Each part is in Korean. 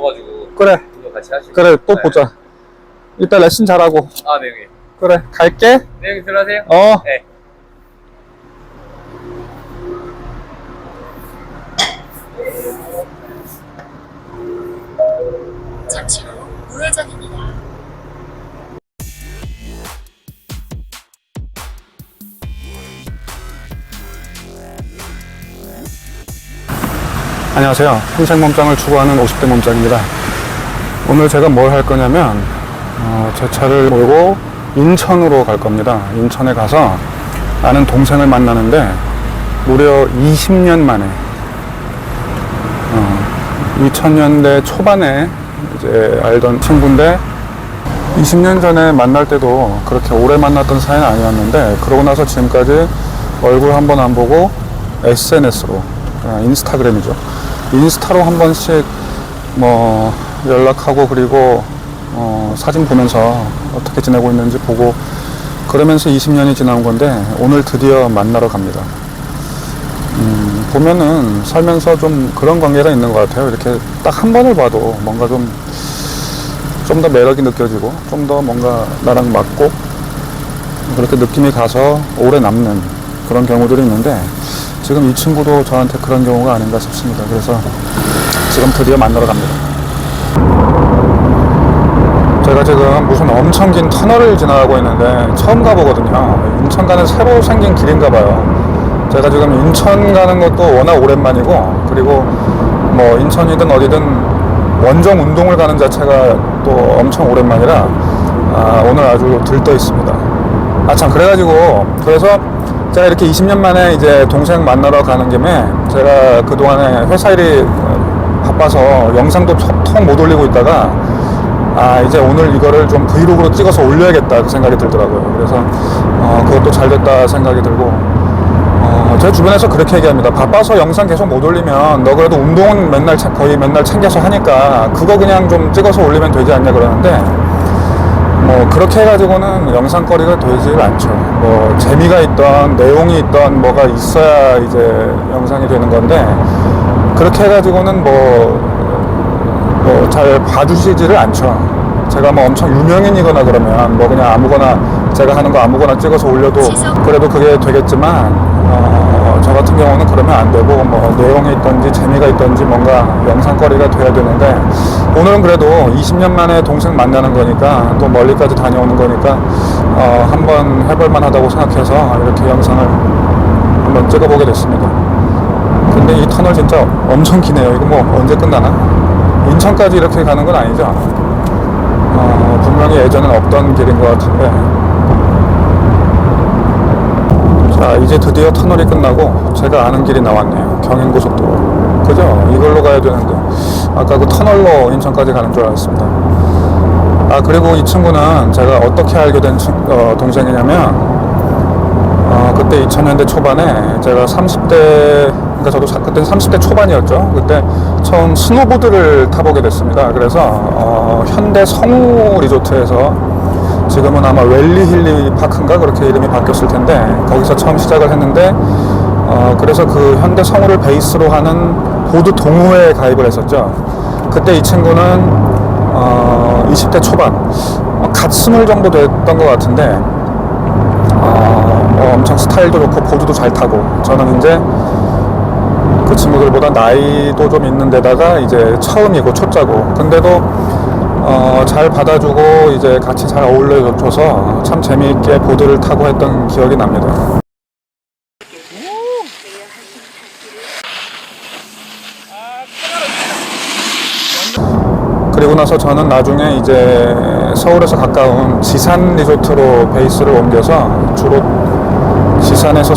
가지고 그래. 운동 같이 하시고. 그래, 또 네. 보자. 이따 레슨 잘하고. 아, 네, 형님. 그래, 갈게. 네, 형님 들어가세요. 어. 네. 잠시 후 우회전입니다. 안녕하세요. 흰색 몸짱을 추구하는 50대 몸짱입니다. 오늘 제가 뭘 할 거냐면 제 차를 몰고 인천으로 갈 겁니다. 인천에 가서 아는 동생을 만나는데 무려 20년 만에 2000년대 초반에 이제 알던 친구인데 20년 전에 만날 때도 그렇게 오래 만났던 사이는 아니었는데 그러고 나서 지금까지 얼굴 한 번 안 보고 SNS로 인스타그램이죠. 인스타로 한 번씩 뭐 연락하고 그리고 사진 보면서 어떻게 지내고 있는지 보고 그러면서 20년이 지난 건데 오늘 드디어 만나러 갑니다. 보면은 살면서 좀 그런 관계가 있는 것 같아요. 이렇게 딱 한 번을 봐도 뭔가 좀 더 매력이 느껴지고 좀 더 뭔가 나랑 맞고 그렇게 느낌이 가서 오래 남는 그런 경우들이 있는데 지금 이 친구도 저한테 그런 경우가 아닌가 싶습니다. 그래서 지금 드디어 만나러 갑니다. 제가 지금 무슨 엄청 긴 터널을 지나가고 있는데 처음 가보거든요. 인천 가는 새로 생긴 길인가 봐요. 제가 지금 인천 가는 것도 워낙 오랜만이고 그리고 뭐 인천이든 어디든 원정 운동을 가는 자체가 또 엄청 오랜만이라 오늘 아주 들떠 있습니다. 참 그래서 제가 이렇게 20년 만에 이제 동생 만나러 가는 김에 제가 그동안에 회사 일이 바빠서 영상도 통 못 올리고 있다가 이제 오늘 이거를 좀 브이로그로 찍어서 올려야겠다 그 생각이 들더라고요. 그래서 그것도 잘 됐다 생각이 들고 제 주변에서 그렇게 얘기합니다. 바빠서 영상 계속 못 올리면 너 그래도 운동은 거의 맨날 챙겨서 하니까 그거 그냥 좀 찍어서 올리면 되지 않냐 그러는데 뭐 그렇게 해가지고는 영상거리가 되지 않죠. 뭐 재미가 있던 내용이 있던 뭐가 있어야 이제 영상이 되는 건데 그렇게 해가지고는 뭐 잘 봐주시지를 않죠. 제가 뭐 엄청 유명인이거나 그러면 뭐 그냥 아무거나 제가 하는 거 아무거나 찍어서 올려도 그래도 그게 되겠지만 저 같은 경우는 그러면 안 되고 뭐 내용이 있던지 재미가 있던지 뭔가 영상거리가 돼야 되는데 오늘은 그래도 20년 만에 동생 만나는 거니까 또 멀리까지 다녀오는 거니까 한번 해볼만 하다고 생각해서 이렇게 영상을 한번 찍어보게 됐습니다. 근데 이 터널 진짜 엄청 기네요. 이거 뭐 언제 끝나나? 인천까지 이렇게 가는 건 아니죠? 분명히 예전엔 없던 길인 것 같은데 자 이제 드디어 터널이 끝나고 제가 아는 길이 나왔네요. 경인고속도로 그죠? 이걸로 가야 되는데 아까 그 터널로 인천까지 가는 줄 알았습니다. 그리고 이 친구는 제가 어떻게 알게 된 동생이냐면 그때 2000년대 초반에 제가 30대 그러니까 저도 그때는 30대 초반이었죠. 그때 처음 스노보드를 타보게 됐습니다. 그래서 현대 성우 리조트에서 지금은 아마 웰리힐리 파크인가 그렇게 이름이 바뀌었을 텐데 거기서 처음 시작을 했는데 그래서 그 현대 성우를 베이스로 하는 보드 동호회에 가입을 했었죠. 그때 이 친구는 20대 초반 갓 20 정도 됐던 것 같은데 엄청 스타일도 좋고 보드도 잘 타고 저는 이제 그 친구들보다 나이도 좀 있는 데다가 이제 처음이고 초짜고 근데도 잘 받아주고 이제 같이 잘 어울려줘서 참 재미있게 보드를 타고 했던 기억이 납니다. 그리고 나서 저는 나중에 이제 서울에서 가까운 지산 리조트로 베이스를 옮겨서 주로 지산에서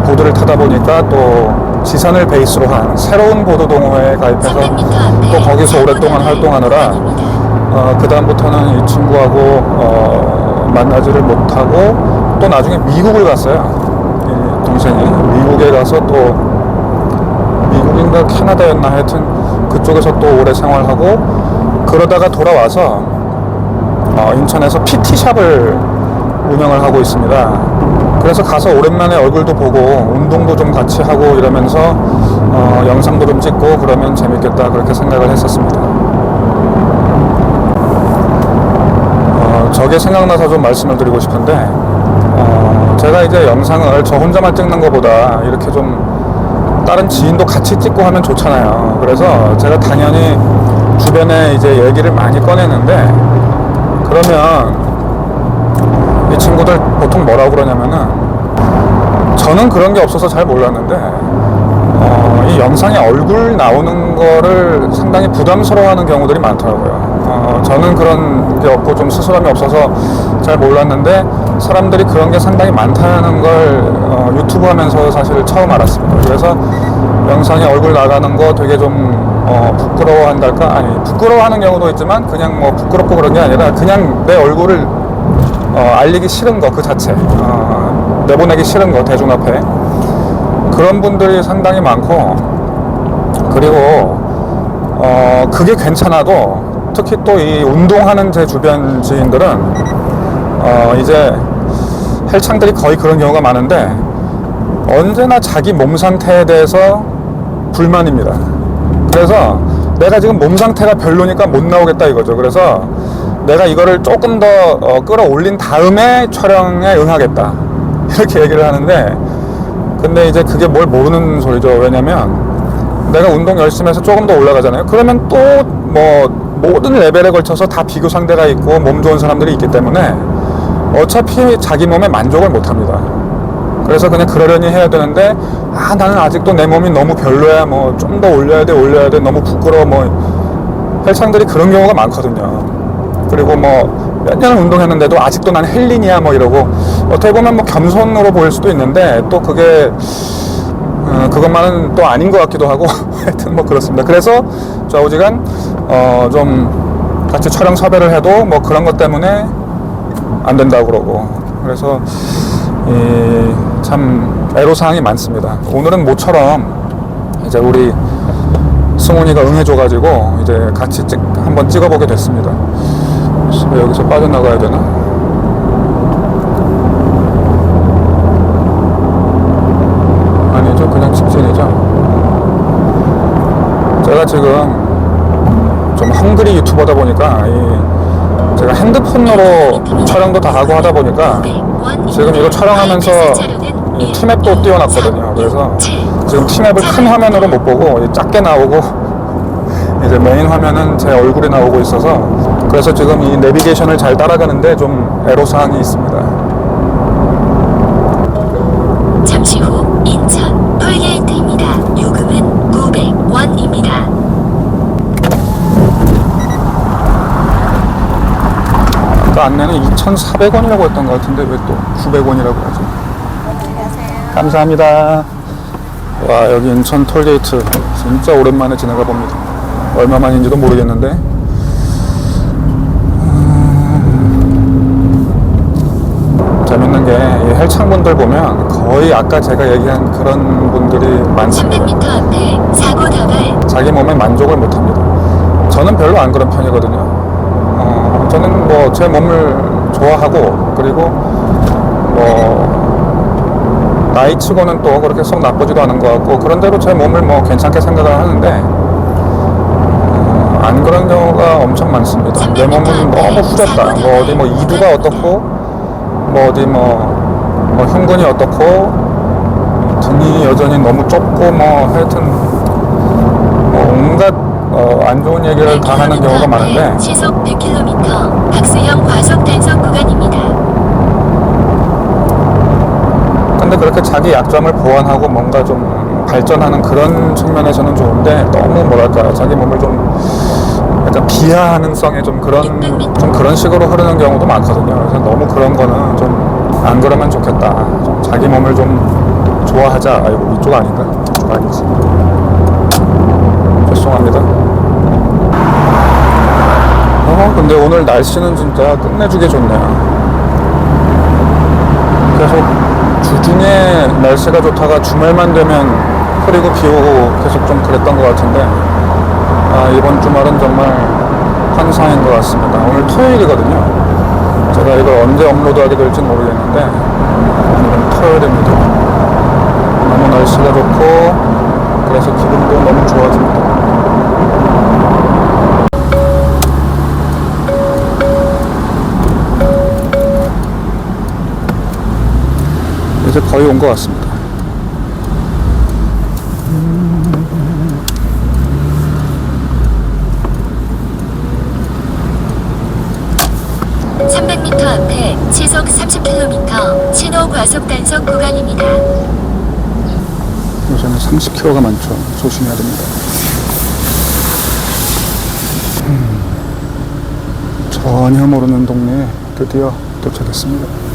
보드를 타다 보니까 또 지산을 베이스로 한 새로운 보드 동호회에 가입해서 또 거기서 오랫동안 활동하느라 그 다음부터는 이 친구하고 만나지를 못하고 또 나중에 미국을 갔어요. 이 동생이 미국에 가서 또 미국인가 캐나다였나 하여튼 그쪽에서 또 오래 생활하고 그러다가 돌아와서 인천에서 PT샵을 운영을 하고 있습니다. 그래서 가서 오랜만에 얼굴도 보고 운동도 좀 같이 하고 이러면서 영상도 좀 찍고 그러면 재밌겠다 그렇게 생각을 했었습니다. 그게 생각나서 좀 말씀을 드리고 싶은데, 제가 이제 영상을 저 혼자만 찍는 것보다 이렇게 좀 다른 지인도 같이 찍고 하면 좋잖아요. 그래서 제가 당연히 주변에 이제 얘기를 많이 꺼내는데, 그러면 이 친구들 보통 뭐라고 그러냐면은, 저는 그런 게 없어서 잘 몰랐는데, 이 영상에 얼굴 나오는 거를 상당히 부담스러워하는 경우들이 많더라고요. 저는 그런 게 없고 좀 스스럼이 없어서 잘 몰랐는데, 사람들이 그런 게 상당히 많다는 걸 유튜브 하면서 사실 처음 알았습니다. 그래서 영상에 얼굴 나가는 거 되게 좀 부끄러워한달까? 아니, 부끄러워하는 경우도 있지만 그냥 뭐 부끄럽고 그런 게 아니라 그냥 내 얼굴을 알리기 싫은 거 그 자체, 내보내기 싫은 거 대중 앞에, 그런 분들이 상당히 많고, 그리고 그게 괜찮아도 특히 또 이 운동하는 제 주변 지인들은 이제 헬창들이 거의 그런 경우가 많은데, 언제나 자기 몸 상태에 대해서 불만입니다. 그래서 내가 지금 몸 상태가 별로니까 못 나오겠다 이거죠. 그래서 내가 이거를 조금 더 끌어올린 다음에 촬영에 응하겠다 이렇게 얘기를 하는데, 근데 이제 그게 뭘 모르는 소리죠. 왜냐면 내가 운동 열심히 해서 조금 더 올라가잖아요. 그러면 또 뭐 모든 레벨에 걸쳐서 다 비교 상대가 있고 몸 좋은 사람들이 있기 때문에 어차피 자기 몸에 만족을 못 합니다. 그래서 그냥 그러려니 해야 되는데, 나는 아직도 내 몸이 너무 별로야, 뭐 좀 더 올려야 돼, 너무 부끄러워, 뭐 헬창들이 그런 경우가 많거든요. 그리고 뭐 몇 년을 운동했는데도 아직도 난 헬린이야 뭐 이러고, 어떻게 보면 뭐 겸손으로 보일 수도 있는데 또 그게 그것만은 또 아닌 것 같기도 하고 하여튼 뭐 그렇습니다. 그래서 좌우지간 좀 같이 촬영 섭외를 해도 뭐 그런 것 때문에 안 된다고 그러고, 그래서 참 애로사항이 많습니다. 오늘은 모처럼 이제 우리 승훈이가 응해줘가지고 이제 같이 한번 찍어보게 됐습니다. 여기서 빠져나가야 되나? 아니죠, 그냥 직진이죠. 제가 지금 좀 헝그리 유튜버다 보니까 제가 핸드폰으로 촬영도 다 하고 하다 보니까 지금 이거 촬영하면서 이 티맵도 띄워놨거든요. 그래서 지금 티맵을 큰 화면으로 못 보고 작게 나오고 이제 메인 화면은 제 얼굴이 나오고 있어서, 그래서 지금 이 내비게이션을 잘 따라가는데 좀 애로사항이 있습니다. 잠시 후 인천 톨게이트입니다. 요금은 900원입니다. 그 안내는 2,400원이라고 했던 것 같은데 왜 또 900원이라고 하죠? 감사합니다. 와, 여기 인천 톨게이트 진짜 오랜만에 지나가 봅니다. 얼마만인지도 모르겠는데, 재밌는 게 이 헬창분들 보면 거의 아까 제가 얘기한 그런 분들이 많습니다. 300m 앞에 사고 다발. 자기 몸에 만족을 못합니다. 저는 별로 안 그런 편이거든요. 저는 뭐 제 몸을 좋아하고, 그리고 뭐 나이 치고는 또 그렇게 썩 나쁘지도 않은 것 같고, 그런대로 제 몸을 뭐 괜찮게 생각을 하는데, 안 그런 경우가 엄청 많습니다. 내 몸은 너무 후졌다, 뭐 어디 뭐 이두가 어떻고, 뭐 어디 뭐 흉근이 어떻고, 등이 여전히 너무 좁고, 뭐 하여튼 뭐 온갖 안 좋은 얘기를 다 하는 경우가 많은데, 시속 100km 박스형 과속 단속 구간입니다. 근데 그렇게 자기 약점을 보완하고 뭔가 좀 발전하는 그런 측면에서는 좋은데, 너무 뭐랄까 자기 몸을 좀 약간 비하하는 성의 좀 그런 식으로 흐르는 경우도 많거든요. 그래서 너무 그런 거는 좀 안 그러면 좋겠다. 좀 자기 몸을 좀 좋아하자. 아이고, 이쪽 아닌가? 이쪽 아니지. 죄송합니다. 근데 오늘 날씨는 진짜 끝내주게 좋네요. 계속 주중에 날씨가 좋다가 주말만 되면 흐리고 비 오고 계속 좀 그랬던 것 같은데, 이번 주말은 정말 환상인 것 같습니다. 오늘 토요일이거든요. 제가 이걸 언제 업로드하게 될지 모르겠는데 오늘은 토요일입니다. 너무 날씨가 좋고 그래서 기분도 너무 좋아집니다. 거의 온 것 같습니다. 300m 앞에 시속 30km 신호 과속 단속 구간입니다. 요새는 30km가 많죠. 조심해야 됩니다. 전혀 모르는 동네에 드디어 도착했습니다.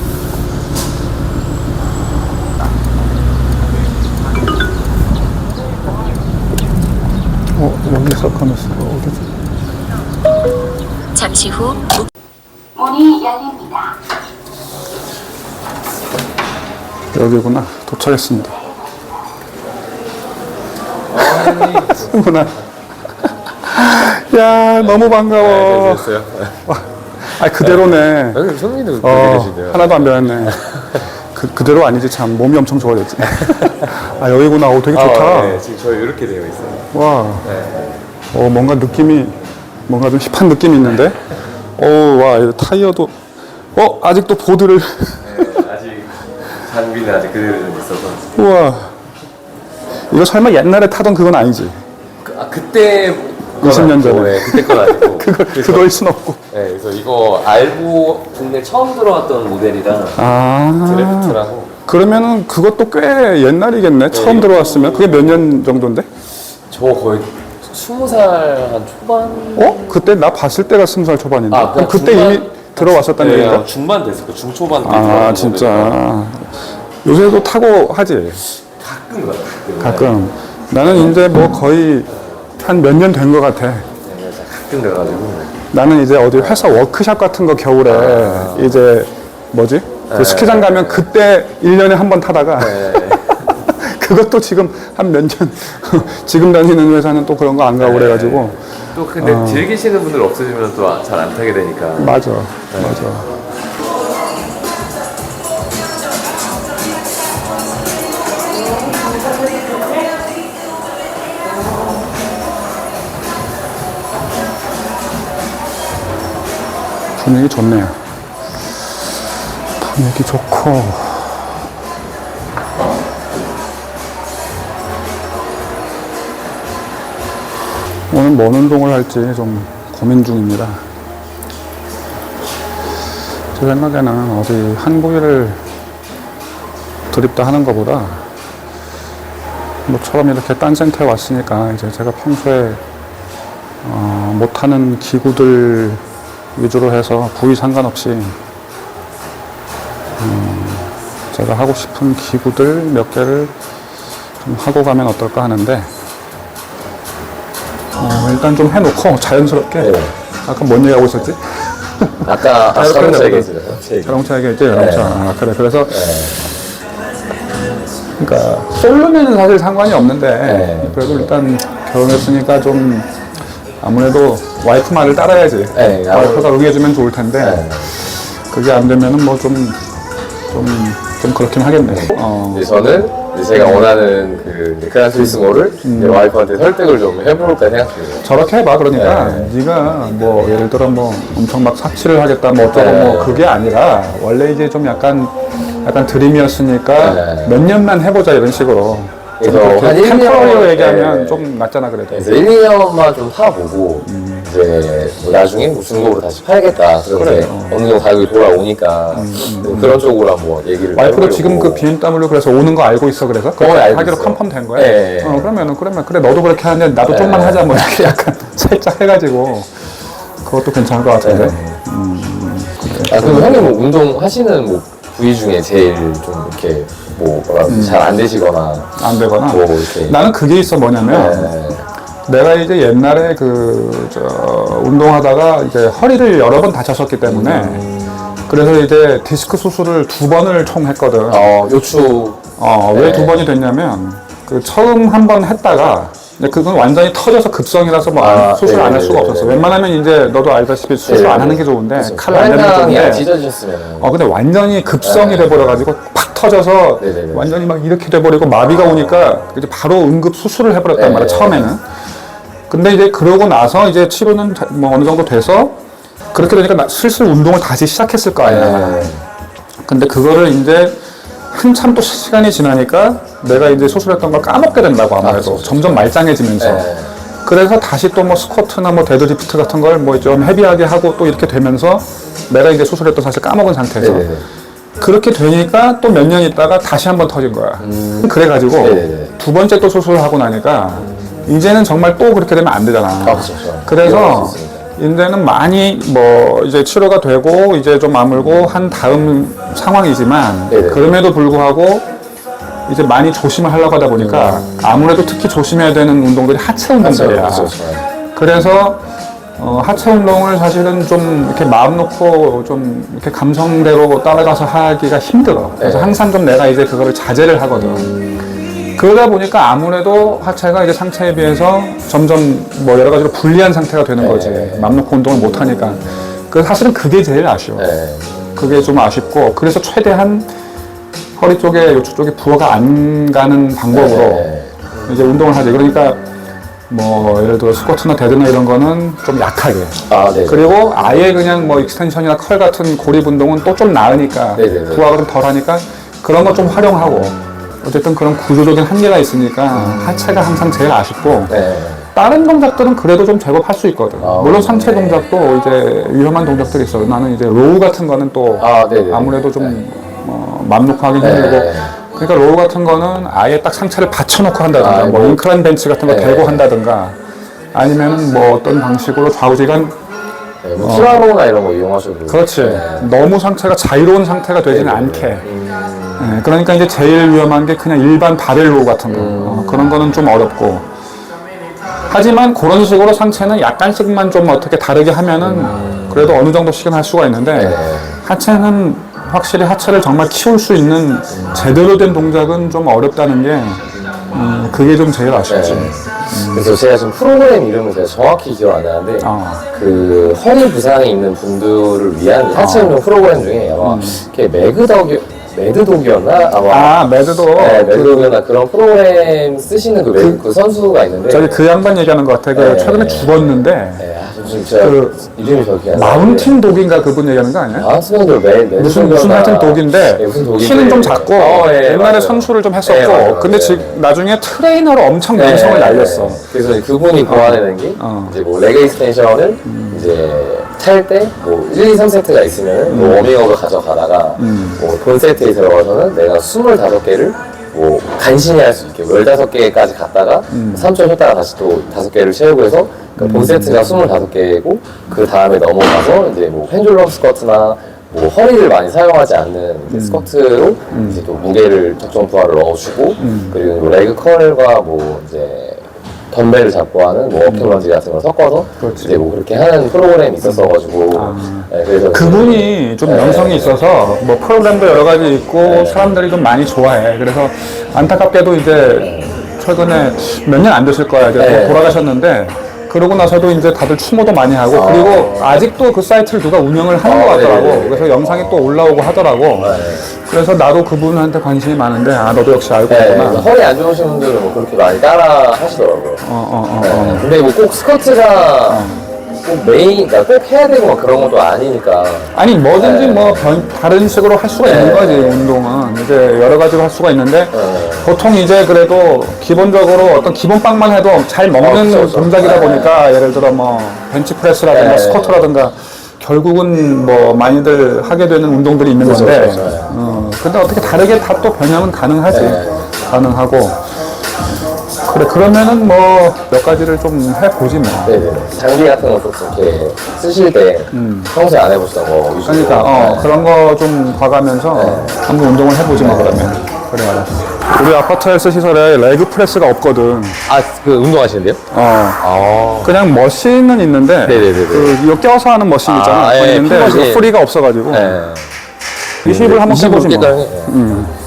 여기 석하면서 어디지? 잠시 후 문이 열립니다. 여기구나. 도착했습니다. 승훈아. 야, 너무 반가워. 됐어요. 아, 그대로네. 성민도 그렇게 계시네요. 하나도 안 변했네. 그대로 아니지, 참. 몸이 엄청 좋아졌지. 아, 여기구나. 되게 좋다. 네, 지금 저희 이렇게 되어 있어요. 와. 네. 뭔가 느낌이, 뭔가 좀 힙한 느낌이 있는데? 와, 이 타이어도, 아직도 보드를. 네, 아직 장비는 아직 그대로 좀 있어서. 우와. 이거 설마 옛날에 타던 그건 아니지? 그때 20년 전에. 네, 그때 건 아니고. 그거일 순 없고. 네, 그래서 이거 알고 국내 처음 들어왔던 모델이랑 드래프트라고. 그러면은 그것도 꽤 옛날이겠네. 처음 들어왔으면. 그게 몇 년 정도인데? 저 거의 20살 한 초반. 그때 나 봤을 때가 20살 초반인데. 아, 그럼 그때 중반? 이미 들어왔었다는 네, 얘기인가? 중반 됐을 거 중초반. 아, 진짜. 요새도 타고 하지? 가끔 가요. 가끔. 나는 이제 뭐 거의 한 몇 년 된 것 같아. 네, 가끔 돼가지고. 나는 이제 어디 회사 워크샵 같은 거 겨울에 이제 뭐지? 그 스키장 가면 그때 1년에 한 번 타다가 그것도 지금 한 몇 년 지금 다니는 회사는 또 그런 거 안 가고 그래가지고 또 근데 즐기시는 분들 없으시면 또 잘 안 타게 되니까. 맞아. 분위기 좋네요. 분위기 좋고. 오늘 뭔 운동을 할지 좀 고민 중입니다. 제 생각에는 어디 한 부위를 드립다 하는 것보다 뭐처럼 이렇게 딴 센터에 왔으니까 이제 제가 평소에 못하는 기구들 위주로 해서 부위 상관없이 제가 하고 싶은 기구들 몇 개를 좀 하고 가면 어떨까 하는데 일단 좀 해놓고 자연스럽게 아까 뭔 얘기하고 있었지? 아까 자동차 얘기했어요. 자동차 얘기했지? 자동차. 그래. 그래서 그러니까 솔로면은 사실 상관이 없는데 그래도 일단 결혼했으니까 좀 아무래도 와이프 말을 따라야지. 와이프가 응해주면 좋을 텐데 그게 안 되면은 뭐 좀 그렇긴 하겠네. 이제 저는 이제 제가 원하는 그 그란 스위스모를 와이프한테 설득을 좀 해볼까 생각 중이에요. 저렇게 해봐. 그러니까 네가 뭐 예를 들어 뭐 엄청 막 삭치를 하겠다 뭐 어쩌고 뭐 그게 아니라 원래 이제 좀 약간 드림이었으니까 몇 년만 해보자 이런 식으로. 그래서 한 1, 2년 템포러리로 얘기하면 좀 낫잖아 그래도. 그래서 1, 2년만 좀 타보고 이제 뭐 나중에 뭐 중고로 다시 팔겠다. 그래서 이제 어느 정도 가격이 돌아오니까 그런 쪽으로 한번 얘기를 와이프도 해보려고. 지금 그 BMW 그래서 오는 거 알고 있어 그래서? 알고 하기로 있어요. 컨펌 된 거야? 네. 그러면 그래 너도 그렇게 하는데 나도 좀만 하자 뭐 이렇게 약간 살짝 해가지고 그것도 괜찮을 것 같은데. 그럼 형님 뭐 운동 하시는 뭐 부위 중에 제일 좀 이렇게 뭐 잘 안 되시거나 안 되거나. 뭐 이렇게. 나는 그게 있어 뭐냐면 내가 이제 옛날에 운동하다가 이제 허리를 여러 번 다쳤었기 때문에 그래서 이제 디스크 수술을 2번을 총 했거든. 요추. 왜 2번이 됐냐면 처음 한 번 했다가 근데 그건 완전히 터져서 급성이라서 뭐 수술 안 할 수가 없었어. 웬만하면 이제 너도 알다시피 수술 안 하는 게 좋은데 칼 안 내는 게 좋은데. 찢어지셨으면. 근데 완전히 급성이 돼버려가지고 팍 터져서 완전히 막 이렇게 돼버리고 마비가 오니까 이제 바로 응급 수술을 해버렸단 말이야 처음에는. 근데 이제 그러고 나서 이제 치료는 뭐 어느 정도 돼서 그렇게 되니까 슬슬 운동을 다시 시작했을 거 아니야. 근데 그거를 이제 한참 또 시간이 지나니까 내가 이제 수술했던 걸 까먹게 된다고 아무래도 점점 말짱해지면서 그래서 다시 또 뭐 스쿼트나 뭐 데드리프트 같은 걸 뭐 좀 헤비하게 하고 또 이렇게 되면서 내가 이제 수술했던 사실 까먹은 상태에서 네네네. 그렇게 되니까 또 몇 년 있다가 다시 한번 터진 거야. 그래가지고 네네네. 두 번째 또 수술하고 나니까 이제는 정말 또 그렇게 되면 안 되잖아. 그렇죠. 그래서 이제는 많이 뭐 이제 치료가 되고 이제 좀 아물고 한 다음 상황이지만 네네. 그럼에도 불구하고 이제 많이 조심을 하려고 하다 보니까 아무래도 특히 조심해야 되는 운동들이 하체 운동들이야. 그렇죠. 그래서 하체 운동을 사실은 좀 이렇게 마음 놓고 좀 이렇게 감성대로 따라가서 하기가 힘들어. 그래서 네. 항상 좀 내가 이제 그거를 자제를 하거든. 그러다 보니까 아무래도 하체가 이제 상체에 비해서 점점 뭐 여러 가지로 불리한 상태가 되는 거지. 마음 놓고 운동을 못 하니까. 그 사실은 그게 제일 아쉬워. 네. 그게 좀 아쉽고 그래서 최대한 허리 쪽에 요쪽 쪽에 부하가 안 가는 방법으로 네. 이제 운동을 하지. 그러니까 뭐 예를 들어 스쿼트나 데드나 이런 거는 좀 약하게. 네. 그리고 아예 그냥 뭐 익스텐션이나 컬 같은 고립 운동은 또 좀 나으니까 네네네. 부하가 좀 덜하니까 그런 거 좀 활용하고 어쨌든 그런 구조적인 한계가 있으니까 하체가 항상 제일 아쉽고 네. 다른 동작들은 그래도 좀 제법 할 수 있거든. 물론 상체 네. 동작도 이제 위험한 동작들이 있어. 나는 이제 로우 같은 거는 또 네네. 아무래도 좀 맘 놓고 하기 힘들고. 네. 그러니까 로우 같은 거는 아예 딱 상체를 받쳐놓고 한다든가, 뭐 인클라인 벤치 같은 거 네. 대고 한다든가, 아니면 뭐 어떤 방식으로 좌우지간. 네, 뭐 플라로나 이런 거 이용하셔도. 그렇지. 네. 너무 상체가 자유로운 상태가 되지는 않게. 네, 그러니까 이제 제일 위험한 게 그냥 일반 바벨 로우 같은 거. 그런 거는 좀 어렵고. 하지만 그런 식으로 상체는 약간씩만 좀 어떻게 다르게 하면은 그래도 어느 정도씩은 할 수가 있는데 네. 하체는 확실히 하체를 정말 키울 수 있는 제대로 된 동작은 좀 어렵다는 게 그게 좀 제일 아쉽지. 네. 그래서 제가 지금 프로그램 이름을 제가 정확히 기억 안 나는데 그 허리 부상이 있는 분들을 위한 하체 운동 프로그램 중에 아마 이렇게 매드독이었나? 아마 매드도. 네, 매드독이나 그런 프로그램 쓰시는 그 선수가 있는데 저기 그 양반 얘기하는 것 같아. 그 최근에 죽었는데. 네, 지금 제가 이름이 기억이 안 나는데 마운틴 독인가 그분 얘기하는 거 아니야? 무슨 하여튼 독인데 키는 좀 작고 옛날에 맞아요. 선수를 좀 했었고 네, 맞아요. 근데 지금 나중에 트레이너로 엄청 명성을 날렸어. 그래서 이제 그분이 고안해낸 게 이제 뭐 레그 익스텐션을 이제 찰 때 뭐 1, 2, 3세트가 있으면 뭐 워밍업을 가져가다가 뭐 본 세트에 들어가서는 내가 25개를 뭐 간신히 할 수 있게 15개까지 갔다가 3초 쉬었다가 다시 또 5개를 채우고 해서 그러니까 본 세트가 25개고 그 다음에 넘어가서 이제 뭐 펜듈럼 스쿼트나 뭐 허리를 많이 사용하지 않는 이제 스쿼트로 이제 또 무게를 적정 부하를 넣어주고 그리고 뭐 레그 컬과 뭐 이제 덤벨을 잡고 하는 뭐 어깨런지 같은 걸 섞어서 이제 뭐 그렇게 하는 프로그램이 있었어가지고 네, 그래서 그분이 좀 명성이 있어서 뭐 프로그램도 여러 가지 있고 사람들이 좀 많이 좋아해. 그래서 안타깝게도 이제 최근에 몇 년 안 됐을 거야. 이제 돌아가셨는데 그러고 나서도 이제 다들 추모도 많이 하고 그리고 아직도 그 사이트를 누가 운영을 하는 것 같더라고. 네네네. 그래서 영상이 또 올라오고 하더라고. 그래서 나도 그분한테 관심이 많은데 너도 역시 알고 있구나. 허리 안 좋으신 분들은 뭐 그렇게 많이 따라 하시더라고요. 근데 뭐 꼭 스쿼트가 꼭 메인, 그러니까 꼭 해야 되고 막 그런 것도 아니니까. 아니 뭐든지 뭐 다른 식으로 할 수가 있는 거지. 운동은 이제 여러 가지로 할 수가 있는데 보통 이제 그래도 기본적으로 어떤 기본빵만 해도 잘 먹는 그렇죠. 동작이다 보니까 예를 들어 뭐 벤치프레스라든가 스쿼트라든가 결국은 뭐 많이들 하게 되는 운동들이 있는 건데 근데 어떻게 다르게 다 또 변형은 가능하지. 가능하고 그래 그러면은 뭐 몇 가지를 좀 해보지 뭐. 네네. 장비 같은 것도 이렇게 쓰실 때 평소에 안 해보시던 거 위주로. 그러니까 그런 거 좀 봐가면서 한번 운동을 해보지 뭐 그러면. 그래 알았어. 우리 아파트 헬스 시설에 레그 프레스가 없거든. 그 운동하시는데요? 그냥 머신은 있는데 네네네네. 그 이거 껴서 하는 머신 있잖아. 예, 있는데 큰 머신. 그 프리가 없어가지고 네. 20을 한번 해보지 뭐.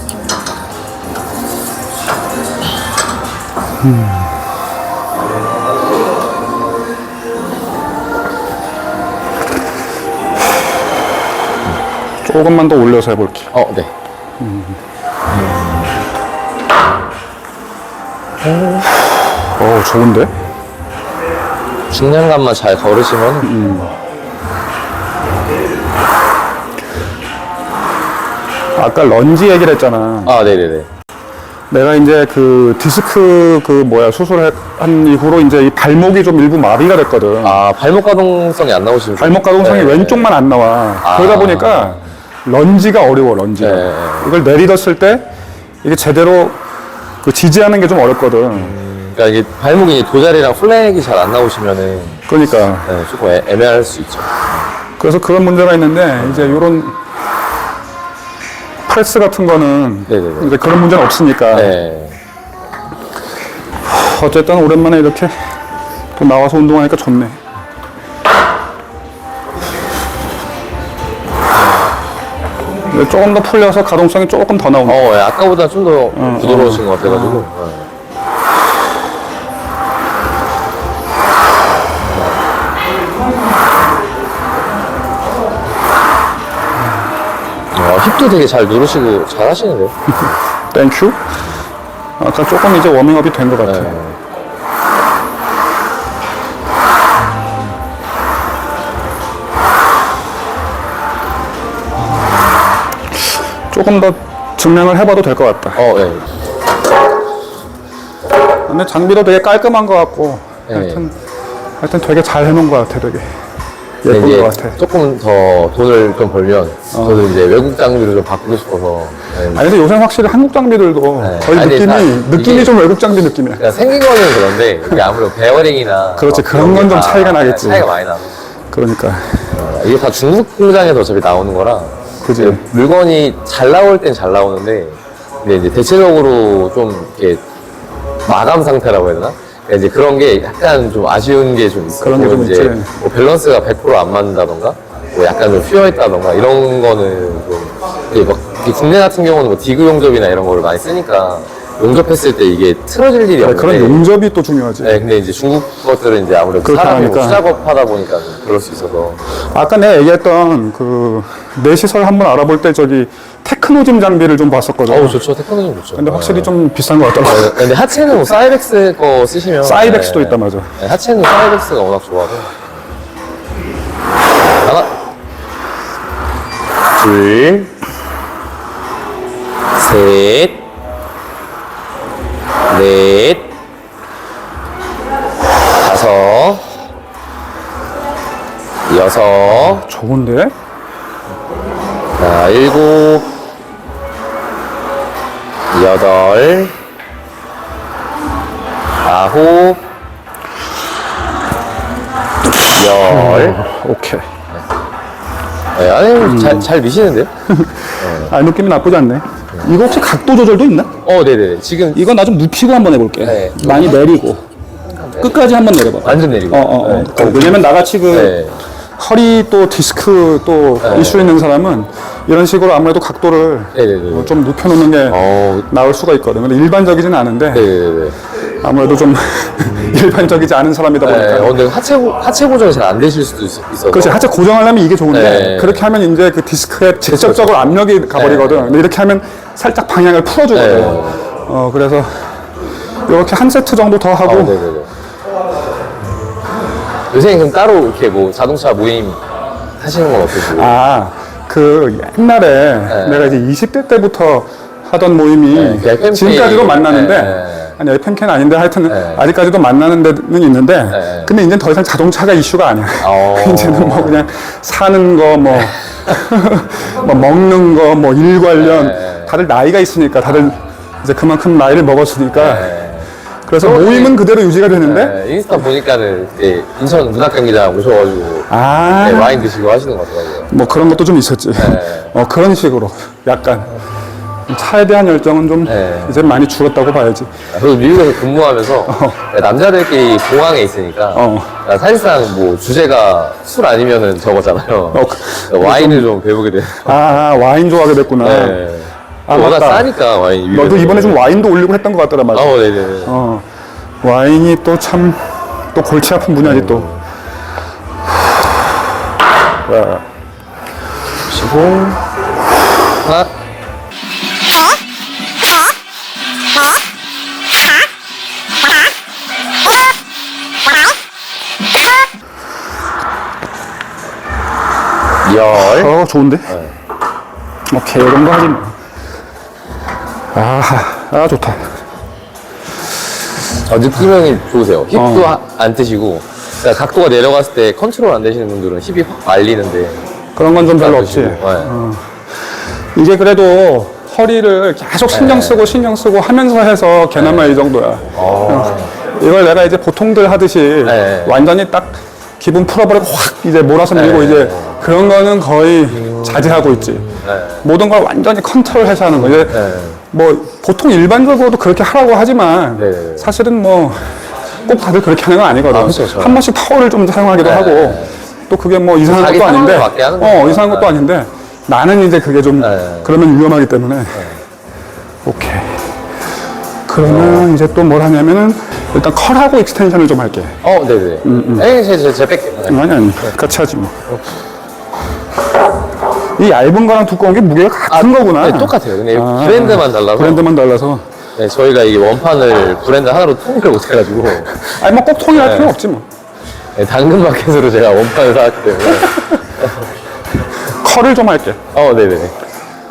조금만 더 올려서 해볼게. 네. 좋은데? 중량감만 잘 걸으시면 아까 런지 얘기를 했잖아. 아, 네네네. 내가 이제 그 디스크 수술한 이후로 이제 이 발목이 좀 일부 마비가 됐거든. 아, 발목 가동성이 안 나오시면. 발목 가동성이 네. 왼쪽만 안 나와. 아. 그러다 보니까 런지가 어려워, 런지가. 네. 이걸 내딛었을 때 이게 제대로 그 지지하는 게 좀 어렵거든. 그러니까 이게 발목이 도자리랑 플렉이 잘 안 나오시면은 그러니까. 네, 조금 애매할 수 있죠. 그래서 그런 문제가 있는데 이제 요런 프레스 같은 거는 네네네. 이제 그런 문제는 없으니까. 네. 어쨌든 오랜만에 이렇게 또 나와서 운동하니까 좋네. 근데 조금 더 풀려서 가동성이 조금 더 나오네. 예, 아까보다 좀 더 부드러우신 것 같아가지고. 힙도 되게 잘 누르시고 잘 하시는데요? 땡큐. 아까 조금 이제 워밍업이 된 것 같아. 조금 더 증명을 해봐도 될 것 같다. 예. 근데 장비도 되게 깔끔한 것 같고, 네. 하여튼 되게 잘 해놓은 것 같아, 되게. 예쁜 이제 것 같아. 조금 더 돈을 좀 벌면 저도 이제 외국 장비를 좀 바꾸고 싶어서. 네. 아니, 근데 요새 확실히 한국 장비들도 거의 아니, 느낌이 이게- 좀 외국 장비 느낌이야. 그러니까 생긴 거는 그런데 이게 아무래도 베어링이나 그렇지, 막 그런 건좀 게 다 차이가 나겠지. 차이가 많이 나. 그러니까. 이게 다 중국 공장에서 어차피 나오는 거라. 그지. 물건이 잘 나올 땐 잘 나오는데, 근데 이제 대체적으로 좀 이렇게 마감 상태라고 해야 되나? 그러니까 이제 그런 게 약간 좀 아쉬운 게 좀 있어요. 그런 게좀 이제 있지. 뭐 밸런스가 100% 안 맞는다던가, 뭐 약간 좀 휘어있다던가, 이런 거는 좀, 이게 막, 이게 국내 같은 경우는 뭐 디그 용접이나 이런 거를 많이 쓰니까, 용접했을 때 이게 틀어질 일이 없는데. 그런 용접이 또 중요하지. 네, 근데 이제 중국 것들은 이제 아무래도 그렇게 사람이 뭐 하니까. 수작업 하다 보니까 그럴 수 있어서. 아까 내가 얘기했던 내 시설 한번 알아볼 때 저기 테크노짐 장비를 좀 봤었거든. 어우, 좋죠. 테크노는 좋죠. 근데 확실히 좀 비싼 것 같더라고. 네, 근데 하체는 뭐 사이벡스 거 쓰시면. 사이벡스도 네, 있다, 맞아. 네, 하체는 사이벡스가 워낙 좋아서. 하나, 둘, 셋, 넷, 다섯, 여섯, 좋은데? 자, 일곱, 여덟, 아홉, 열. 오케이. 네, 아니, 잘 미시는데요? 아, 느낌이 나쁘지 않네. 이거 혹시 각도 조절도 있나? 네네. 지금 이거 나 좀 눕히고 한번 해볼게. 네. 많이 내리고. 끝까지 한번 내려봐. 완전 내리고. 네. 왜냐면 나같이 네. 허리 또 디스크 또 이슈 있는 사람은 이런 식으로 아무래도 각도를 네네네. 좀 눕혀놓는 게 나을 수가 있거든. 근데 일반적이지는 않은데 네네네. 아무래도 좀 일반적이지 않은 사람이다 보니까. 네, 근데 하체 고정이 잘 안 되실 수도 있어서. 그렇지. 하체 고정하려면 이게 좋은데 네. 그렇게 하면 이제 그 디스크에 직접적으로 압력이 가버리거든. 근데 이렇게 하면 살짝 방향을 풀어주거든. 네. 그래서 이렇게 한 세트 정도 더 하고 네네네. 요새 그럼 따로 이렇게 뭐 자동차 모임 하시는 건 어떠세요? 그 옛날에 내가 이제 20대 때부터 하던 모임이 그 FMK. 지금까지도 만나는데 네. 아니 FMK는 아닌데 하여튼 네. 아직까지도 만나는 데는 있는데 네. 근데 이제 더 이상 자동차가 이슈가 아니야. 이제는 뭐 그냥 사는 거 뭐 뭐 먹는 거 뭐 일 관련 네. 다들 나이가 있으니까 다들 이제 그만큼 나이를 먹었으니까 그래서 그러네. 모임은 그대로 유지가 되는데 네, 인스타 보니까는 이제 인천 문학경기장 오셔가지고 네, 와인 드시고 하시는 것 같더라고요. 뭐 그런 것도 좀 있었지. 그런 식으로 약간 차에 대한 열정은 좀 이제 많이 줄었다고 봐야지. 저도 미국에서 근무하면서 남자들끼리 공항에 있으니까 사실상 뭐 주제가 술 아니면은 저거잖아요. 와인을 좀 배우게 돼요. 와인 좋아하게 됐구나. 네. 워낙 맞다. 싸니까 와인이. 너도 이번에 좀 와인도 올리고 했던 것 같더라, 맞아. 네네. 와인이 또 참 또 골치 아픈 분야지 또. 자, 쉬고 하나. 열. 좋은데? 오케이, 이런 거 하지 뭐. 좋다. 느낌이 좋으세요. 힙도 안 뜨시고, 그러니까 각도가 내려갔을 때 컨트롤 안 되시는 분들은 힙이 확 말리는데. 그런 건 좀 별로 없지. 네. 이게 그래도 허리를 계속 신경 쓰고 하면서 해서 걔나마 이 정도야. 이걸 내가 이제 보통들 하듯이 완전히 딱 기분 풀어버리고 확 이제 몰아서 밀고 이제 그런 거는 거의 자제하고 있지. 모든 걸 완전히 컨트롤해서 하는 거. 이제 뭐 보통 일반적으로도 그렇게 하라고 하지만 사실은 뭐 꼭 다들 그렇게 하는 건 아니거든. 그렇죠. 한 번씩 파워를 좀 사용하기도 하고 또 그게 뭐 이상한 자기 것도 아닌데 상황에 맞게 하는 거죠. 이상한 것도 아닌데 나는 이제 그게 좀 그러면 위험하기 때문에 오케이. 그러면 이제 또 뭘 하냐면은 일단 컬하고 익스텐션을 좀 할게. 네네. 제가 뺄게요. 아니 같이 하지 뭐. 이 얇은 거랑 두꺼운 게 무게가 같은 거구나. 네, 똑같아요. 근데 브랜드만 달라서. 브랜드만 달라서. 네, 저희가 이게 원판을 브랜드 하나로 통일을 못해가지고. 아니 뭐 꼭 통일할 필요 없지 뭐. 네, 당근마켓으로 제가 원판을 사왔기 때문에. 컬을 좀 할게. 네네네.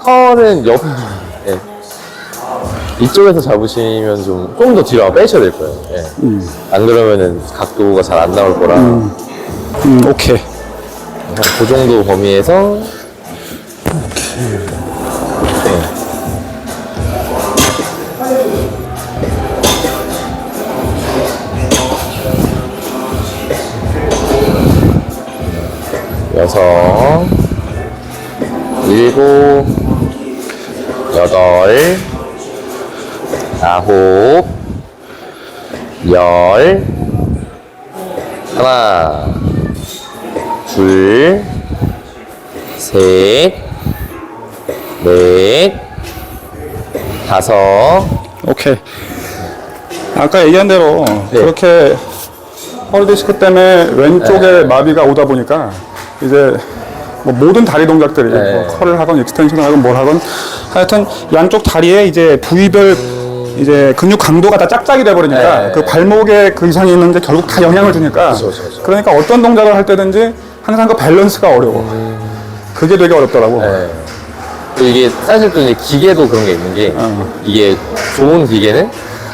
컬은 네. 이쪽에서 잡으시면 좀 더 뒤로 빼셔야 될 거예요. 네. 안 그러면은 각도가 잘 안 나올 거라. 오케이. 그 정도 범위에서. 여섯, 일곱, 여덟, 아홉, 열, 하나, 둘, 셋, 넷, 다섯. 오케이. 아까 얘기한 대로 그렇게 허리디스크 때문에 왼쪽에 마비가 오다 보니까 이제 뭐 모든 다리 동작들이 뭐 컬을 하건 익스텐션을 하건 뭘 하건 하여튼 양쪽 다리에 이제 부위별 이제 근육 강도가 다 짝짝이 돼버리니까 그 발목에 그 이상이 있는데 결국 다 영향을 주니까 그러니까 어떤 동작을 할 때든지 항상 그 밸런스가 어려워. 그게 되게 어렵더라고. 또 이게 사실 또 이제 기계도 그런 게 있는 게 이게 좋은 기계는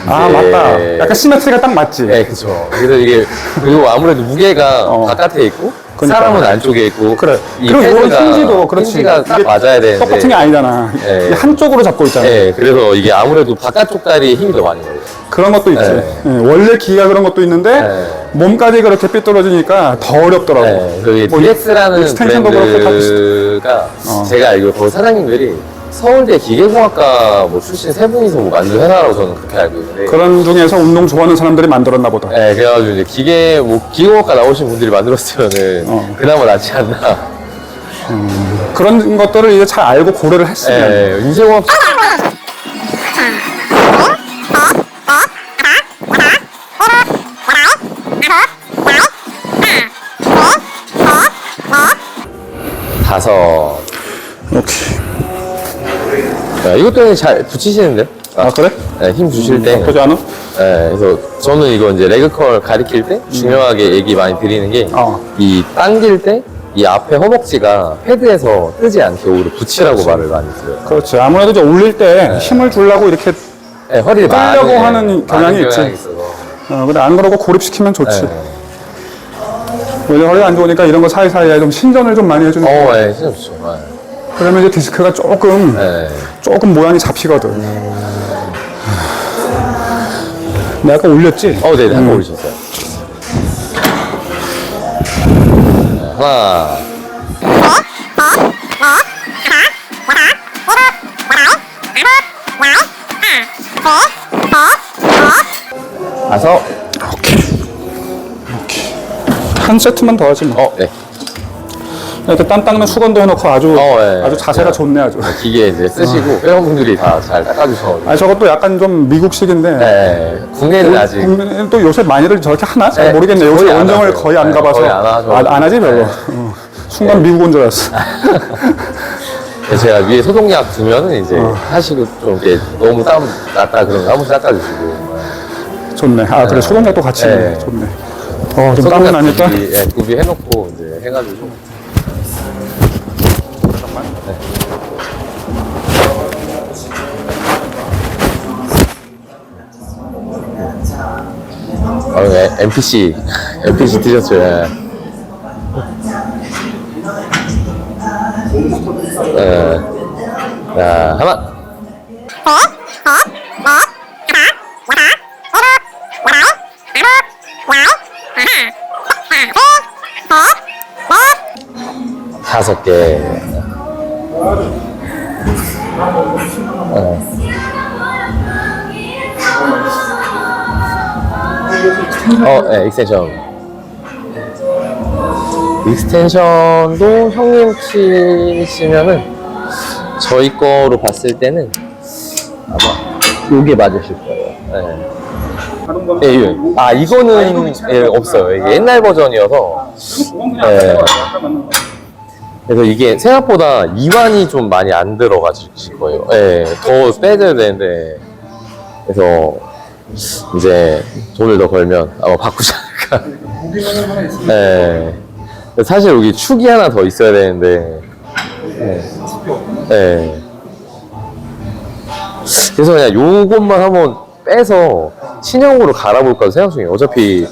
맞다. 약간 시메트리가 딱 맞지. 네, 그렇죠. 그래서 이게 그리고 아무래도 무게가 바깥에 있고 그러니까. 사람은 안쪽에 있고 그래. 이 그리고 이런 패드가 힌지도 그렇지. 힌지가 딱 이게 맞아야 되는데 똑같은 게 아니잖아. 이게 한쪽으로 잡고 있잖아. 그래서 이게 아무래도 바깥쪽 다리에 힘이 더 많이 걸려요. 그런 것도 있지. 원래 기가 그런 것도 있는데 몸까지 그렇게 삐뚤어지니까 더 어렵더라고. 그 뭐 DX라는 익스텐션도 그렇고 다 브랜드가 제가 알기로 거기 사장님들이 서울대 기계공학과 뭐 출신 세 분이서 뭐 만든 회사라고 저는 그렇게 알고 있는데 그런 중에서 운동 좋아하는 사람들이 만들었나 보다. 그래가지고 이제 기계공학과 나오신 분들이 만들었으면은 그나마 낫지 않나. 그런 것들을 이제 잘 알고 고려를 했으면. 인쇄공학 다섯. 오케이. 이것도 잘 붙이시는데요? 그래? 네, 힘 주실 때. 나쁘지 않아? 그래서 저는 이거 이제 레그컬 가리킬 때 중요하게 얘기 많이 드리는 게 이 당길 때 이 앞에 허벅지가 패드에서 뜨지 않게 오히려 붙이라고 말을 많이 드려요. 그렇지. 아무래도 이제 올릴 때 힘을 주려고 이렇게 허리를 끌려고 많이, 하는 경향이 있지. 있어서. 근데 안 그러고 고립시키면 좋지. 오히려 허리가 안 좋으니까 이런 거 사이사이에 좀 신전을 좀 많이 해주는 거야. 진짜 좋죠. 그러면 이제 디스크가 조금 모양이 잡히거든. 내가 아까 올렸지? 네네, 한번 올리셨어요. 하나. 다섯. 오케이. 한 세트만 더 하지 뭐. 네. 이렇게 땀 닦는 수건도 해놓고 아주 자세가 좋네 아주. 기계 이제 쓰시고 회원분들이 다 잘 닦아주셔. 저것도 약간 좀 미국식인데. 국내는 아직. 국내는 또 요새 많이들 저렇게 하나? 잘 모르겠네. 요새 거의 안 원정을 하죠. 거의 안 가봐서. 거의 안 하죠. 안 하지 별로. 순간 미국 온 줄 알았어. 제가 위에 소독약 두면은 이제 하시고 좀 이렇게 너무 땀 났다 그러면 한 번씩 닦아주시고. 좋네. 그래 소독약도 같이. 좋네. 좀 땀이 나니까. 구비해놓고 이제 해가지고. NPC 티셔츠. 예. 예. 자, 하나. 다섯 개. 네, 익스텐션. 익스텐션도 형님 치시면은 저희 거로 봤을 때는 아마 요게 맞으실 거예요. 네. 예, 아, 이거는 예, 없어요. 이게 옛날 버전이어서. 예. 그래서 이게 생각보다 이완이 좀 많이 안 들어가실 거예요. 예, 더 빼줘야 되는데. 그래서 이제 돈을 더 벌면 아마 바꾸지 않을까. 예. 사실 여기 축이 하나 더 있어야 되는데. 예. 예. 그래서 그냥 요것만 한번 빼서 신형으로 갈아볼까 생각 중이에요. 어차피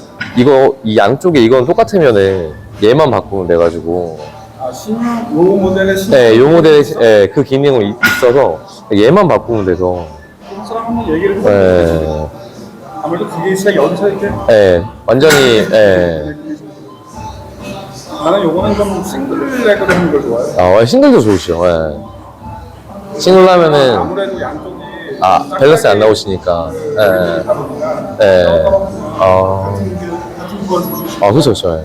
이 양쪽에 이건 똑같으면은 얘만 바꾸면 돼가지고. 아, 신형, 요 모델의 신형? 네, 요 모델에 예, 그 기능이 있어서 얘만 바꾸면 돼서. 사람 한번 얘기를 해보면 예. 아무래도 그게 진짜 연차 있게. 예, 완전히, 예. 나는 요거는 좀 싱글 레그로 하는 걸 좋아해요. 아, 싱글도 좋으시죠. 예. 싱글 하면은, 아무래도 양쪽이 밸런스 안 나오시니까. 예. 예. 그렇죠, 그렇죠.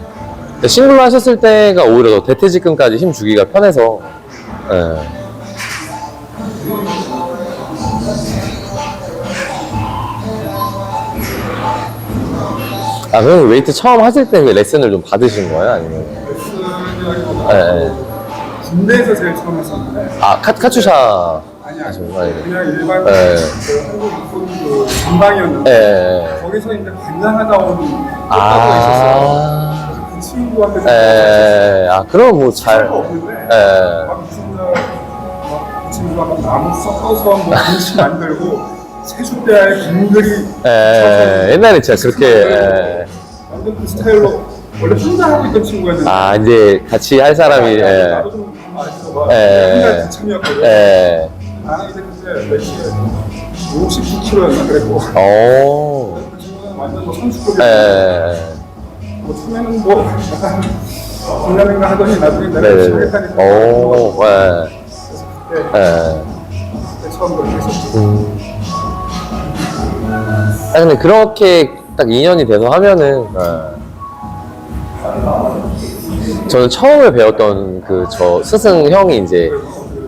예. 싱글로 하셨을 때가 오히려 더 대퇴직근까지 힘 주기가 편해서. 예. 아, 그럼 웨이트 처음 하실 때 그 레슨을 좀 받으신 거예요? 아니면? 예. 군대에서 제일 처음 했었는데. 아, 카츄샤. 아니야. 아니요. 그냥 일반 네. 한국 전방이었는데 예. 거기서 이제 관장하다 온 아. 그 친구한테 예. 아, 그럼 뭐 잘. 없는데 예. 막 그 친구가 막 나무 섞어서 뭐 음식 만들고 세숫대야에 공들이 예. 옛날에 진짜 그렇게. 예. 완전 그 스타일로 원래 혼자 하고 있던 친구였는데 아, 이제 같이 할 사람이. 예. 나도 좀 아시죠? 예. 혼자 지참이었거든. 예. 나는 이제 그때 몇 시에 59kg였나 그랬고 오. 그 친구는 완전 뭐 선수급이었고 예. 뭐 처음에는 뭐 약간 긴가민가 하더니 나중에 내가 네네네. 열심히 했다니까 오. 예. 그때 예. 처음 그렇게 했었죠. 아, 근데 그렇게 딱 2년이 돼서 하면은, 저는 처음에 배웠던 그 저 스승 형이 이제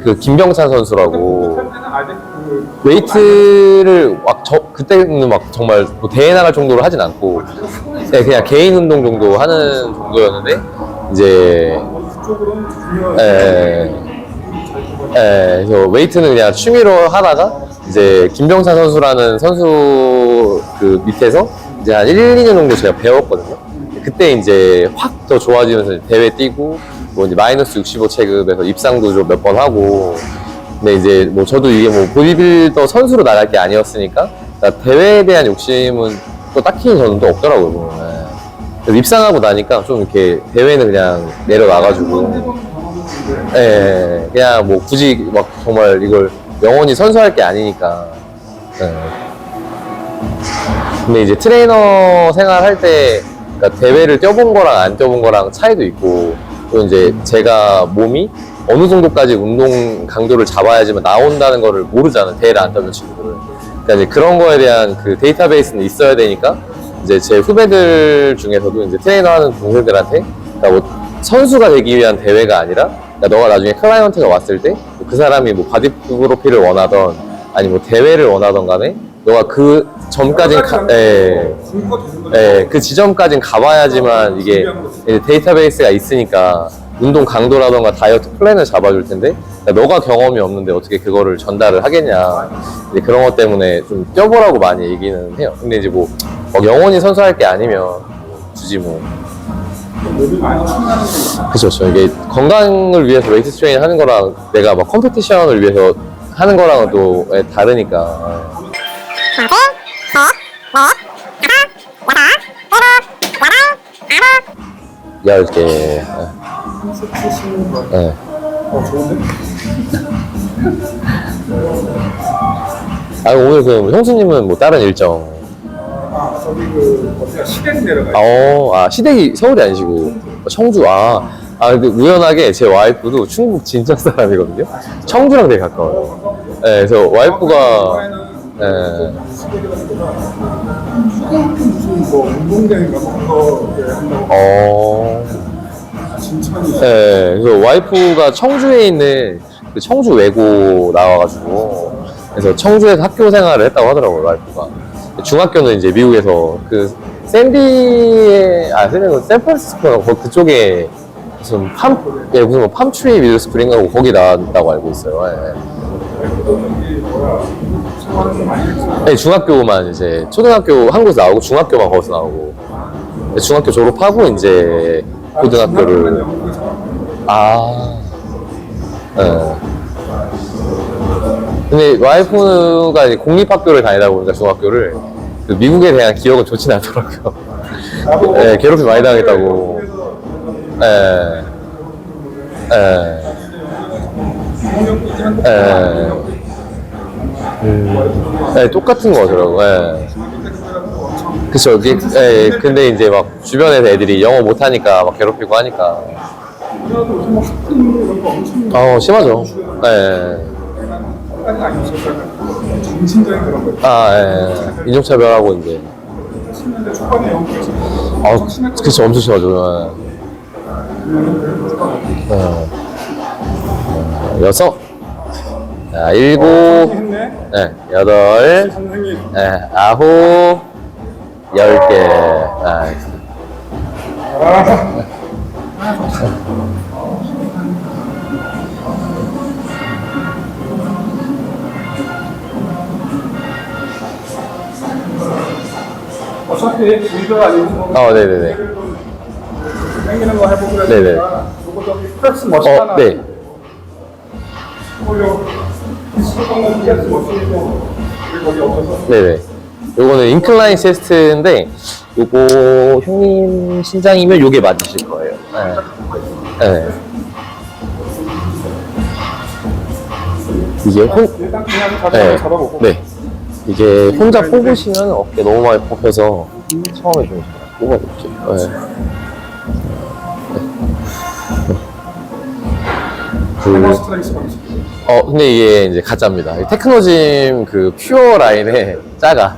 그 김병찬 선수라고 그때는 아직 그 웨이트를 그때는 막 정말 뭐 대회 나갈 정도로 하진 않고, 네, 그냥 개인 운동 정도 하는 정도였는데, 이제, 그쪽으로는 그래서 웨이트는 그냥 취미로 하다가, 이제 김병찬 선수라는 선수 그 밑에서 이제 한 1, 2년 정도 제가 배웠거든요. 그때 이제 확 더 좋아지면서 대회 뛰고, 뭐 이제 마이너스 65 체급에서 입상도 좀 몇 번 하고, 근데 이제 뭐 저도 이게 뭐 보디빌더 선수로 나갈 게 아니었으니까, 그러니까 대회에 대한 욕심은 또 딱히 저는 또 없더라고요. 네. 그래서 입상하고 나니까 좀 이렇게 대회는 그냥 내려놔가지고, 예, 그냥 뭐 굳이 막 정말 이걸 영원히 선수할 게 아니니까. 예. 근데 이제 트레이너 생활할 때, 그러니까 대회를 뛰어본 거랑 안 뛰어본 거랑 차이도 있고, 또 이제 제가 몸이 어느 정도까지 운동 강도를 잡아야지만 나온다는 거를 모르잖아요. 대회를 안 뛰는 친구들은. 그러니까 이제 그런 거에 대한 그 데이터베이스는 있어야 되니까, 이제 제 후배들 중에서도 이제 트레이너 하는 동생들한테, 그러니까 뭐 선수가 되기 위한 대회가 아니라, 그러니까 너가 나중에 클라이언트가 왔을 때 그 사람이 뭐 바디 프로필을 원하던 아니 뭐 대회를 원하던 간에 너가 그 전까지는 그 지점까지는 가봐야지만 이게 데이터베이스가 있으니까 운동 강도라던가 다이어트 플랜을 잡아줄 텐데, 그러니까 너가 경험이 없는데 어떻게 그거를 전달을 하겠냐, 이제 그런 것 때문에 좀 뛰어보라고 많이 얘기는 해요. 근데 이제 뭐 영원히 선수할 게 아니면 굳이 뭐 그렇죠. 이게 건강을 위해서 웨이트 트레이닝 하는 거랑 내가 막 컴피티션을 위해서 하는 거랑은 또 다르니까. 10개. 네. 좋은데? 아, 오늘 그럼 형수님은 뭐 다른 일정? 저기 어디가 시댁 내려가요. 시댁이 서울이 아니시고 청주. 근데 우연하게 제 와이프도 충북 진천 사람이거든요. 청주랑 되게 가까워요. 네, 그래서 와이프가 무슨 뭐 운동장인가 뭐 그런 거 한다고. 진천이. 네, 그래서 와이프가 청주에 있는 그 청주 외고 나와가지고 그래서 청주에서 학교 생활을 했다고 하더라고요, 와이프가. 중학교는 이제 미국에서 그 샌프란시스코 그쪽에 무슨 무슨 뭐 팜트리 미들스쿨인가 거기 나왔다고 알고 있어요. 네, 중학교만 이제 초등학교 한국에서 나오고 중학교만 거기서 나오고 중학교 졸업하고 이제 고등학교를 네. 근데 와이프가 이제 공립학교를 다니다 보니까 중학교를 그 미국에 대한 기억은 좋진 않더라고요. 네, 괴롭힘 많이 당했다고. 네. 네, 똑같은 거 같더라고. 네. 그쵸. 근데 이제 막 주변에서 애들이 영어 못하니까 막 괴롭히고 하니까. 심하죠. 네. 정신적인 그런 거. 인종차별하고 이제. 그쵸. 엄청 심하죠. 여섯. 자, 일곱. 네, 여덟. 네, 아홉. 10개. 어차피 우리가 아니고 네네네. 당기는 거 해보고 그래. 네네. 요거 저기 프레스 머신하나. 네. 네네. 요거는 인클라인 체스트인데 요거 형님 신장이면 요게 맞으실 거예요. 네. 이게 일단 그냥 잡아보고. 네. 이게 혼자 뽑으시면 어깨 너무 많이 뽑혀서 처음에 좀 뽑아볼게요. 근데 이게 이제 가짜입니다. 테크노짐 그 퓨어 라인에 작아.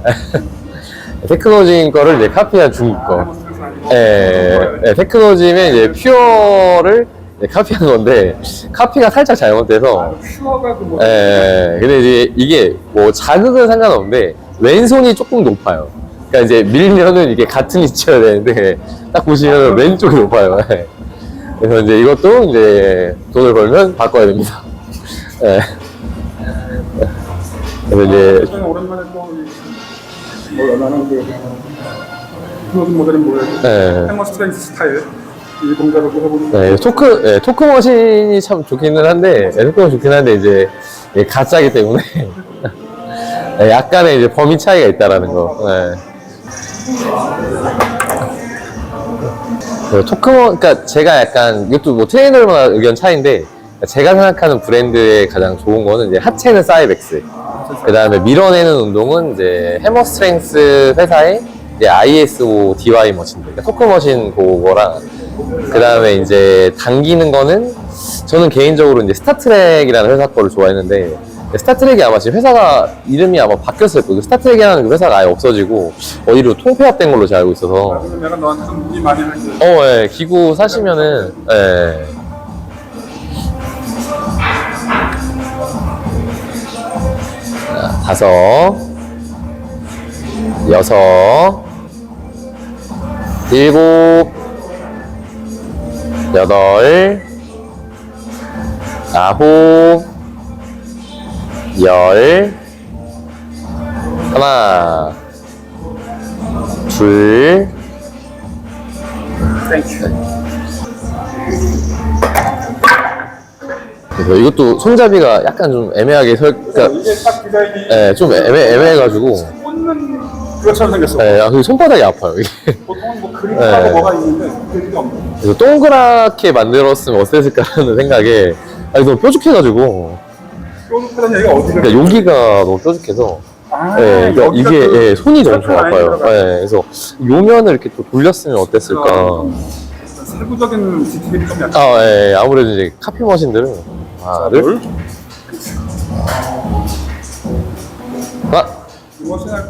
테크노짐 거를 이제 카피한 중국 거. 테크노짐의 이제 퓨어를 카피한 건데 카피가 살짝 잘못돼서. 근데 이제 이게 뭐 자극은 상관없는데 왼손이 조금 높아요. 그러니까 이제 밀면은 이게 같은 위치여야 되는데 딱 보시면 왼쪽이 높아요. 그래서 이제 이것도 이제 돈을 벌면 바꿔야 됩니다. 그래서 이제 오랜만에 또 나는 그 모델은 뭐예요? 해머 스트렝스 스타일 이 동작을 해보는. 토크 머신이 참 좋기는 한데, 토크 좋긴 한데 이제 가짜기 때문에 약간의 이제 범위 차이가 있다라는 거. 그러니까 제가 약간 이것도 뭐 트레이너마다 의견 차이인데 제가 생각하는 브랜드의 가장 좋은 거는 이제 하체는 사이벡스, 그 다음에 밀어내는 운동은 이제 해머 스트렝스 회사의 이제 ISO DY 머신들, 그러니까 토크 머신 그거랑, 그 다음에 이제 당기는 거는 저는 개인적으로 이제 스타트랙이라는 회사 거를 좋아했는데 스타트랙이 아마 지금 회사가 이름이 아마 바뀌었을 거예요. 스타트랙이라는 그 회사가 아예 없어지고 어디로 통폐합된 걸로 제가 알고 있어서. 내가 너한테 좀 문의 많이 할게. 기구 사시면은 다섯, 여섯, 일곱, 여덟, 아홉, 열, 하나, 둘, 그래서 이것도 손잡이가 약간 좀 애매하게 그러니까 이게 딱 디자인이 좀 애매해가지고 꽂는 그것처럼 생겼어. 네, 그 손바닥이 아파요 이게. 보통은 뭐 그립하고 네. 뭐가 있는데 그게 없네. 그래서 동그랗게 만들었으면 어땠을까라는 생각에 너무 뾰족해가지고 뾰족하다는 얘기가 어디가? 그러니까 여기가 너무 뾰족해서 네, 그러니까 여기가 이게 그 손이 엄청 셔틀 라인이 아파요. 들어가요. 네, 그래서 요면을 이렇게 또 돌렸으면 어땠을까. 세부적인 디테일이 좀 약간. 아, 예, 아무래도 이제 카피 머신들은 하나를 머신 할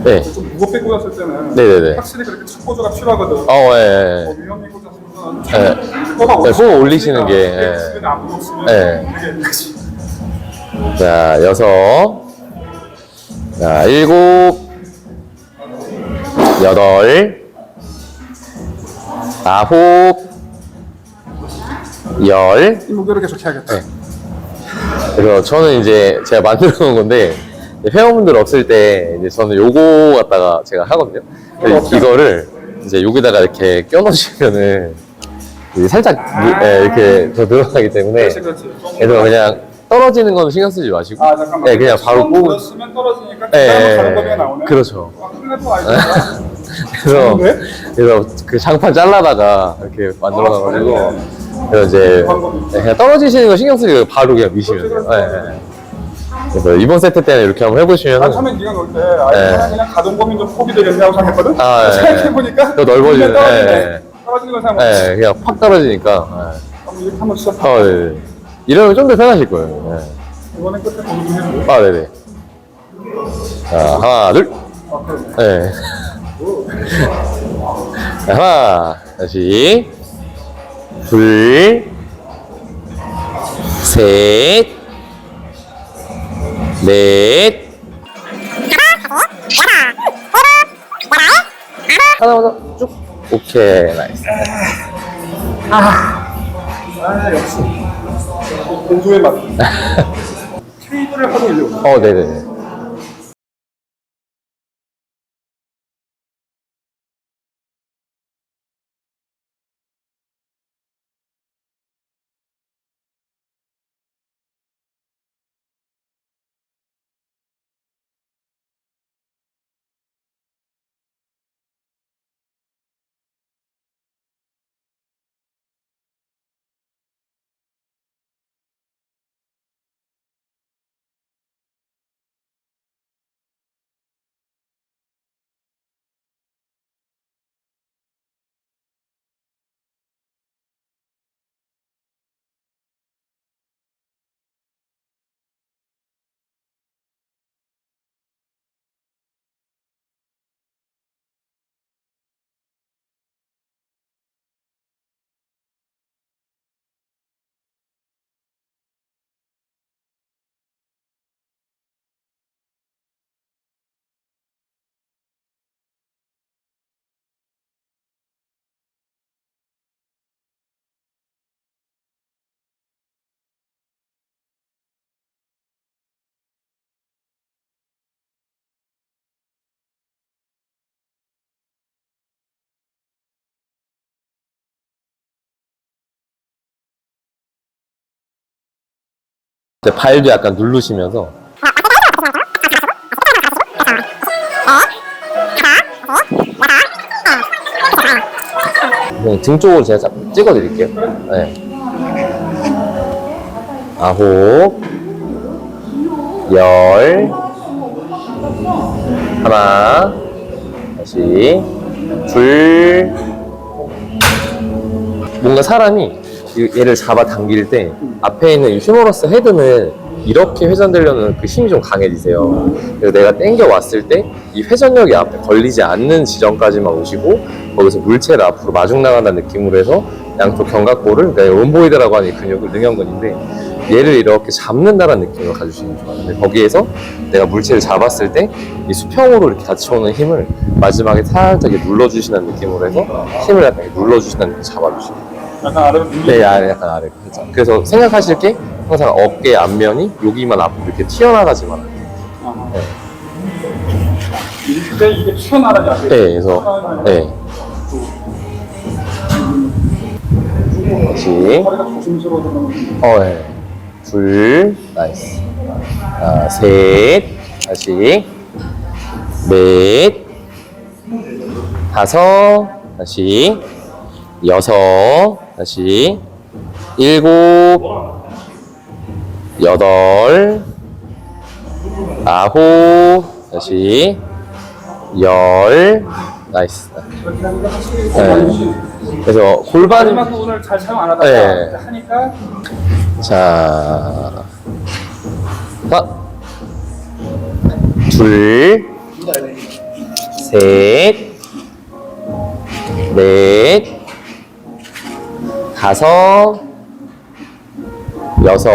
네. 때 좀 무겁게 꽂았을 때는 네네네. 확실히 그렇게 첫 보조가 필요하거든. 예. 위험히 꽂았으면 네. 뽑아 뽑아 올리시는 게, 예. 주변에 아무도 없으면 네. 되게 자, 6. 자, 7. 8. 9. 10. 이 무게를 계속 해야겠다. 네. 그래서 저는 이제 제가 만들어 놓은 건데 회원분들 없을 때 이제 저는 요거 갖다가 제가 하거든요. 이거를 이제 여기다가 이렇게 껴놓으시면은 이제 살짝 이렇게 더 늘어나기 때문에 그렇지. 그래서 그냥 떨어지는 건 신경 쓰지 마시고 아 잠깐만. 네, 그냥 바로 꽂고 꽂았으면 떨어지니까 그다음에 다른 거리가 나오네. 그렇죠. 큰일도 아니야. 그래서 좋은데? 그래서 그 장판 잘라다가 이렇게 만들어 놔가지고 그래서 이제 그냥 떨어지시는 거 신경 쓰지 말고 바로 그냥 미시면 돼요. 네. 그래서 이번 세트 때는 이렇게 한번 해보시면 난 처음에 네가 놓을 때 그냥 가동범위 좀 폭이 되겠냐고 생각했거든. 아, 예. 생각해보니까 더 넓어지네. 떨어지네. 떨어지는 걸 생각해. 네, 그냥 팍 떨어지니까. 그럼 이렇게 한번 시작. 네. 이러면 좀 더 편하실 거예요. 네. 이번엔 끝에 보는 좀 해줘. 아, 네네. 자, 하나, 둘. 네. 자, 하나, 다시. 둘. 셋. 넷. 하나마다 쭉. 오케이, 나이스. 아 역시 공주의 맛. 케이블을 하고 있려고. 네네네. 발도 약간 누르시면서 그냥 등 쪽으로 제가 찍어 드릴게요. 네. 9, 10, 하나, 다시, 둘. 뭔가 사람이 얘를 잡아 당길 때 앞에 있는 이 휴머러스 헤드는 이렇게 회전되려는 그 힘이 좀 강해지세요. 그래서 내가 당겨 왔을 때 이 회전력이 앞에 걸리지 않는 지점까지만 오시고 거기서 물체를 앞으로 마중 나간다는 느낌으로 해서 양쪽 견갑골을, 그러니까 롬보이드라고 하는 이 근육을 능형근인데 얘를 이렇게 잡는다는 느낌을 가지시면 좋아요. 근데 거기에서 내가 물체를 잡았을 때 이 수평으로 이렇게 같이 오는 힘을 마지막에 살짝 이렇게 눌러주시는 느낌으로 해서 힘을 약간 눌러주시는 느낌 잡아주시면 약간 아래로 밀리. 네, 약간 아래 살짝. 그래서 생각하실 게 항상 어깨 앞면이 여기만 앞으로 이렇게 튀어나가지만 않아요. 네. 이때 이게 튀어나가냐? 네, 그래서 네. 다시 허리가 조심스러워서 네. 둘, 나이스. 셋, 다시 넷, 5, 다시 6, 다시 7, 8, 9, 다시 10. 나이스. 네. 그래서 골반 마지막 부분을 잘 사용 안 하다가 네. 하니까 자, 하나, 둘, 셋, 넷, 5, 6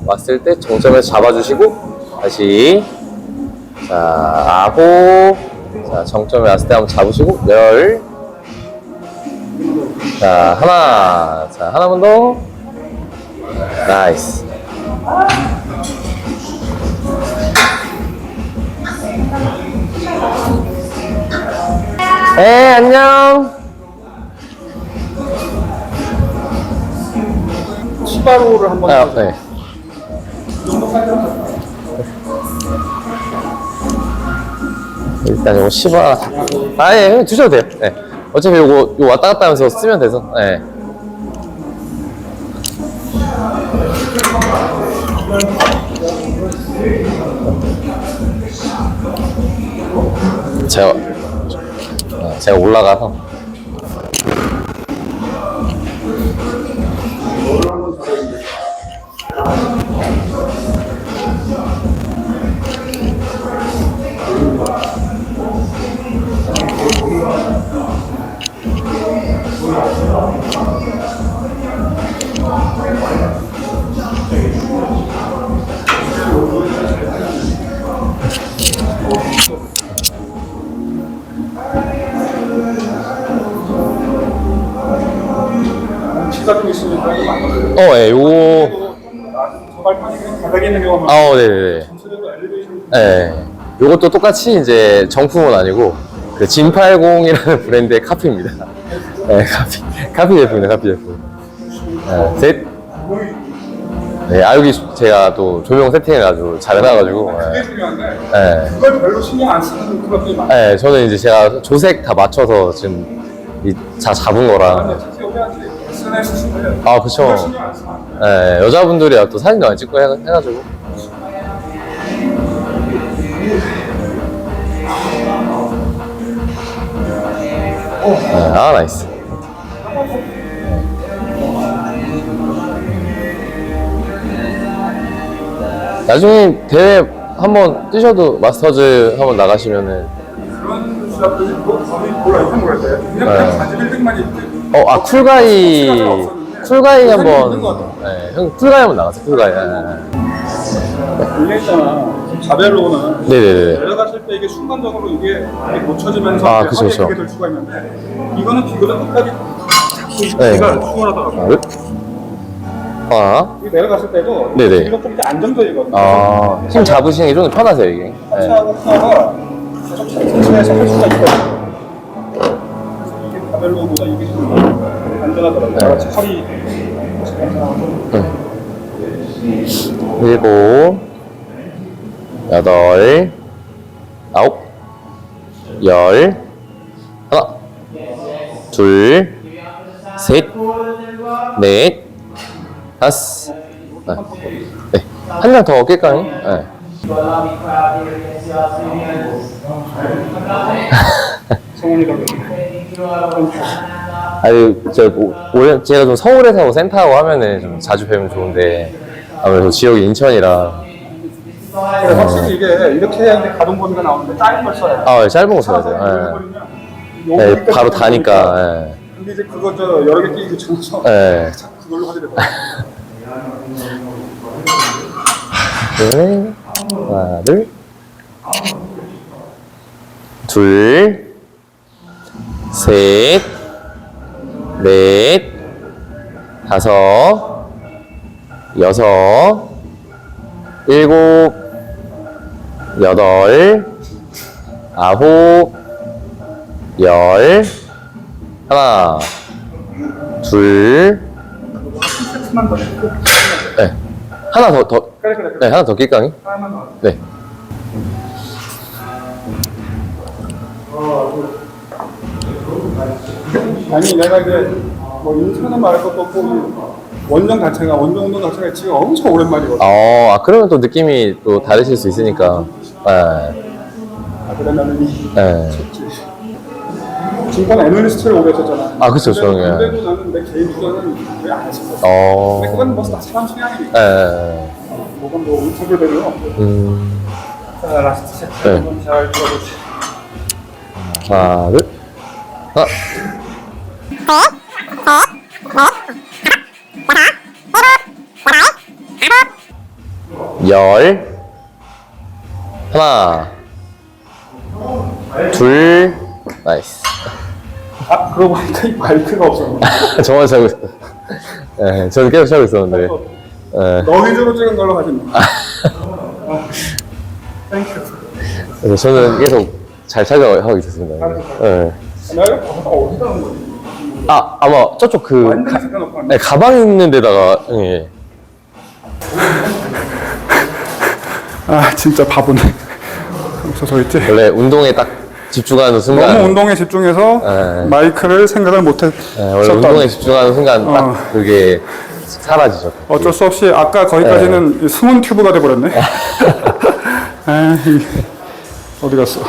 왔을 때 정점에서 잡아주시고 다시 자 9, 자 정점에 왔을 때 한번 잡으시고 10, 자 하나, 자 하나만 더. 나이스. 네, 안녕. 치바로를 한번 아, 네. 일단 요거 시바. 아, 예, 드셔도 돼요. 네. 어차피 요거 왔다 갔다 하면서 쓰면 돼서. 네. 제가 올라가서 치가 좀 있으니까 이거 맞거든요. 예, 요거 저 발판이 그냥 바닥에 있는 경우만 네네네. 전체적으로 엘리베이션 네. 요것도 똑같이 이제 정품은 아니고 그 진80이라는 브랜드의 카피입니다. 네, 카피 제품입니다. 카피 제품. 네, 셋. 네, 여기 제가 또 조명 세팅을 아주 잘 해놔가지고. 그게 중요한데 네. 그걸 별로 신경 안 쓰는 클럽들이 많아요. 네, 저는 이제 제가 조색 다 맞춰서 지금 다 잡은 거라. 자세히 오해하지 SNS 신고해요. 아, 그쵸. 그걸 신경 안 쓰면 안 돼. 네, 여자분들이 또 사진도 많이 찍고 해가지고. 네, 아, 나이스. 나중에 대회 한번 뛰셔도 마스터즈 한번 나가시면은. 그런 수업들이 몰라 이런 걸 해요. 그냥 네. 단지 빌딩만 있지. 쿨가이 한번. 네, 형 쿨가이 한번 나가세요. 쿨가이. 원래 있잖아. 자벨로는 네네네. 내려갔을 때 이게 순간적으로 이게 놓쳐지면서 아, 이제 그쵸, 그쵸. 하게 될 수가 있는데 이거는 비교적 끝까지 자꾸 네. 이가 충분하더라고요. 하나. 이게 내려갔을 때도 네네. 이거 좀 이제 안정적이거든요. 아, 힘 잡으시는 게 좀 편하세요, 이게. 네. 하체하고 하나가 계속 천천히해서 할 수가 있거든요. 그래서 이게 자벨로보다 이게 좀 안전하더라고요. 네. 같이 허리 7, 8, 9, 10, 하나, 둘, 셋, 넷, 다섯. 네. 한 장 더 낄까요? 네. 성훈이라고 아니, 원래 제가 좀 서울에서 하고 센터하고 하면은 좀 자주 뵈면 좋은데, 아무래도 지역이 인천이라. 그래, 확실히 이게 이렇게 해야 하는데 가동 범위가 나오는데 짧은 걸 써야 돼. 아, 짧은 거 써야 돼요. 네. 네, 바로 다니까. 네. 근데 이제 그거 저 여러 개 끼고 쳐서 네. 그걸로 하게 됐다. 네. 하나, 둘, 셋, 넷, 다섯, 여섯, 일곱, 여덟, 아홉, 열, 하나, 둘, 세트만 더 넣고 네. 하나 더, 그래. 네, 하나 더 낄까요? 하나만 더. 네. 아니 내가 이제 뭐 인천은 말할 것도 없고 원정 자체가 원정 운동 자체가 지금 엄청 오랜만이거든. 그러면 또 느낌이 또 다르실 수 있으니까. 그러면은 네. 중간 애널리스트를 오래 했었잖아. 그쵸, 저는. 근데도 나는 내 개인 투자는 거의 안 했었어. 근데 그건 뭐 사람 성향이니까. 뭐건 뭐 인터뷰대로. 자, 라스트 세트 네. 한번 잘 들어보지. 하나, 둘. 열. 하나. 둘. 나이스. 그러고 보니까 이 마이크가 없었네. 저만 차고 있어. 네, 저는 계속 차고 있었는데. 네. 너 위주로 찍은 걸로 하지 뭐. 땡큐. 그래서 저는 계속 잘 촬영하고 있었습니다. 네. 내가 어디다 놓은 거지? 아마 저쪽 완전히 잠겨놓고 왔네. 네, 가방 있는 데다가, 예. 진짜 바보네. 그래서 저 있지. 원래 운동에 딱 집중하는 순간. 너무 운동에 집중해서 네. 마이크를 생각을 못했. 원래 운동에 집중하는 순간 딱 그게 사라지죠. 어쩔 수 없이 아까 거기까지는 숨은 튜브가 돼버렸네. 어디 갔어?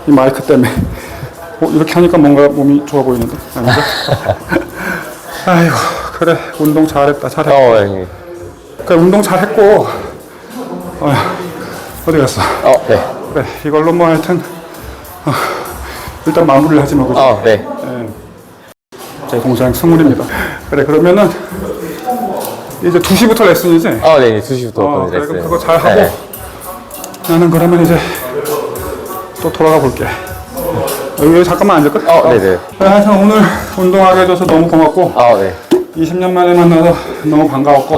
이 마이크 때문에. 이렇게 하니까 뭔가 몸이 좋아 보이는데. 아니죠? 아이고 그래 운동 잘했다 잘했다. 예. 그래 운동 잘했고. 어디 갔어? 네. 그래 이걸로 뭐 하여튼 일단 마무리를 하지 뭐. 그죠? 네. 제 동생 승울입니다. 그래 그러면은 이제 2시부터 레슨이지? 네, 2시부터 그래, 레슨. 그럼 그거 잘 하고 네. 나는 그러면 이제 또 돌아가 볼게. 여기 잠깐만 앉을까? 네네. 하여튼 오늘 운동하게 해줘서 너무 고맙고 네. 20년 만에 만나서 너무 반가웠고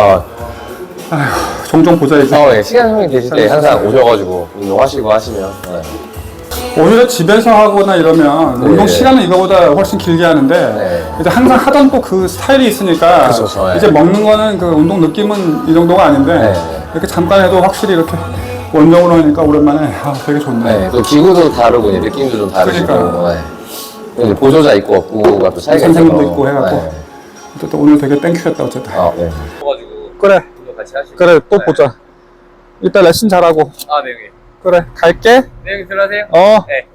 종종 보자 이제. 네. 시간 형이 되실 때 항상 오셔가지고 운동하시고 하시면. 오히려 집에서 하거나 이러면 운동 시간은 이거보다 훨씬 길게 하는데 이제 항상 하던 또 그 스타일이 있으니까 그렇죠, 이제 먹는 거는 그 운동 느낌은 이 정도가 아닌데 이렇게 잠깐 해도 확실히 이렇게 원정으로 하니까 오랜만에 되게 좋네. 또 기구도 다르고 이제 느낌도 좀 다르시고. 그러니까. 이제 보조자 있고 없고가 또 차이가 선생님도 있어서. 있고 해갖고 어쨌든 오늘 되게 땡큐였다 어쨌든. 네. 그래 같이 하시고. 그래 또 보자. 이따 레슨 잘하고. 네, 형님. 그래 갈게. 네, 형님 들어가세요. 네.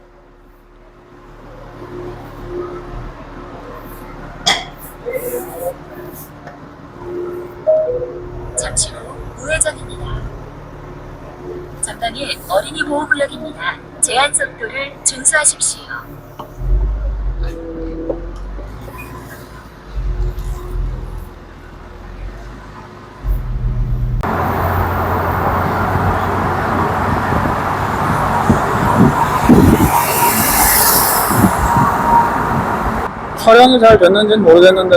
잠시 후 우회전입니다. 전방에 어린이 보호구역입니다. 제한 속도를 준수하십시오. 촬영이 잘 됐는지는 모르겠는데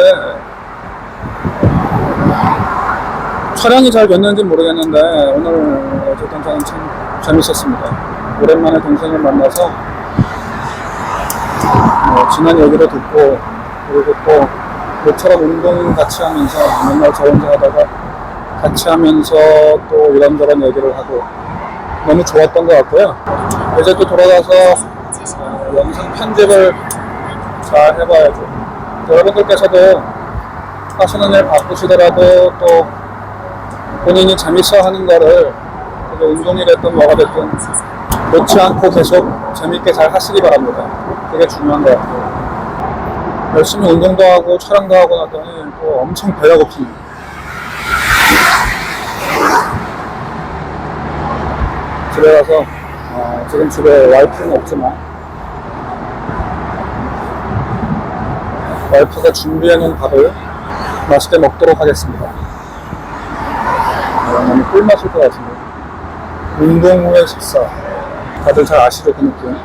오늘 어쨌든 저는 참 재밌었습니다. 오랜만에 동생을 만나서 지난 얘기를 듣고 그리고 또 모처럼 운동 같이 하면서 맨날 저 혼자 하다가 같이 하면서 또 이런저런 얘기를 하고 너무 좋았던 것 같고요. 이제 또 돌아가서 영상 편집을 잘 해봐야죠. 여러분들께서도 하시는 일 바쁘시더라도 또 본인이 재밌어 하는 거를 그게 운동이 됐든 뭐가 됐든 놓지 않고 계속 재밌게 잘 하시기 바랍니다. 그게 중요한 것 같고 열심히 운동도 하고 촬영도 하고 나더니 또 엄청 배가 고픕니다. 집에 가서 지금 집에 와이프는 없지만 와이프가 준비해놓은 밥을 맛있게 먹도록 하겠습니다. 너무 꿀맛일 것 같은데 운동 후의 식사 다들 잘 아시죠 그 느낌.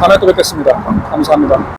다음에 또 뵙겠습니다. 감사합니다.